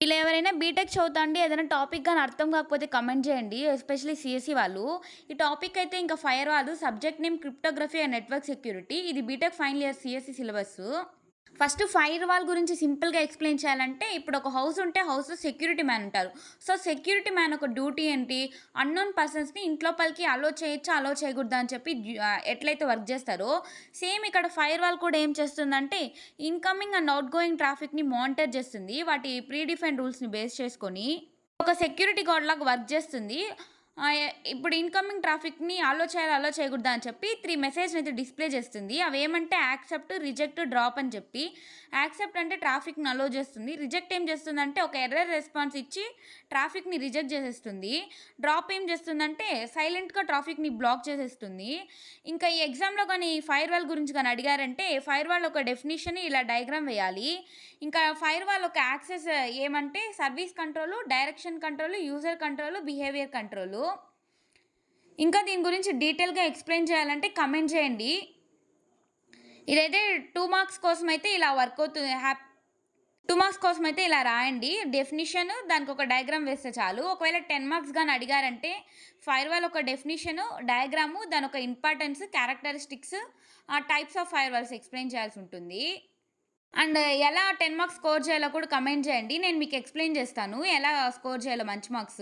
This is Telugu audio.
ఇలా ఎవరైనా బీటెక్ చదువుతాండి ఏదైనా టాపిక్ గాని అర్థం కాకపోతే కామెంట్ చేయండి. ఎస్పెషల్లీ సీఎస్ఈ వాళ్ళు. ఈ టాపిక్ అయితే ఇంకా ఫైర్ వాళ్ళు subject name cryptography and network security. ఇది BTech final year CSE syllabus. First firewall గురించి సింపుల్‌గా ఎక్స్‌ప్లెయిన్ చేయాలంటే, ఇప్పుడు ఒక హౌస్ ఉంటే హౌస్‌లో సెక్యూరిటీ మ్యాన్ ఉంటారు. సో, సెక్యూరిటీ మ్యాన్ ఒక డ్యూటీ ఏంటి? అన్‌నోన్ పర్సన్స్‌ని ఇంట్లోపలికి అలో చేయొచ్చా? అలో చేయకూడదా? అని చెప్పి ఎట్లయితే వర్క్ చేస్తారో, సేమ్ ఇక్కడ ఫైర్ వాల్ కూడా ఏం చేస్తుందంటే, ఇన్‌కమింగ్ అండ్ ఔట్ గోయింగ్ ట్రాఫిక్‌ని మానిటర్ చేస్తుంది. వాటి ప్రీ డిఫైన్డ్ రూల్స్‌ని బేస్ చేసుకొని, ఒక సెక్యూరిటీ గార్డ్ లాగా వర్క్ చేస్తుంది. ఇప్పుడు ఇన్‌కమింగ్ ట్రాఫిక్‌ని అలో చేయాలా? అలో చేయకూడదా? అని చెప్పి 3 మెసేజ్‌నైతే డిస్‌ప్లే చేస్తుంది. అవేమంటే యాక్సెప్ట్, రిజెక్ట్, డ్రాప్ అని చెప్పి. యాక్సెప్ట్ అంటే ట్రాఫిక్‌ని అలో చేస్తుంది. రిజెక్ట్ ఏం చేస్తుందంటే ఒక ఎర్రర్ రెస్పాన్స్ ఇచ్చి ట్రాఫిక్‌ని రిజెక్ట్ చేసేస్తుంది. డ్రాప్ ఏం చేస్తుందంటే సైలెంట్‌గా ట్రాఫిక్‌ని బ్లాక్ చేసేస్తుంది. ఇంకా ఈ ఎగ్జామ్‌లో గాని ఫైర్ వాల్ గురించి గాని అడిగారంటే ఫైర్ వాల్ ఒక డెఫినిషన్ ఇలా డయాగ్రామ్ వేయాలి. ఇంకా ఫైర్ వాల్ ఒక యాక్సెస్ ఏమంటే service control, direction control, user control, behaviour control. ఇంకా దీని గురించి డీటెయిల్‌గా ఎక్స్‌ప్లెయిన్ చేయాలంటే కామెంట్ చేయండి. ఇదైతే 2 మార్క్స్ కోసమైతే ఇలా వర్క్ అవుతుంది. 2 మార్క్స్ కోసమైతే ఇలా రాయండి. డెఫినిషన్ దానికొక డయాగ్రామ్ వేస్తే చాలు. ఒకవేళ 10 మార్క్స్ గాని అడిగారంటే ఫైర్‌వాల్ ఒక డెఫినిషను, డయాగ్రాము, దానొక importance, characteristics, types of firewalls explain చేయాల్సుంటుంది. అండ్ ఎలా 10 మార్క్స్ స్కోర్ చేయాలో కూడా కామెంట్ చేయండి. నేను మీకు ఎక్స్‌ప్లెయిన్ చేస్తాను. ఎలా స్కోర్ చేయాలో మంచి మార్క్స్.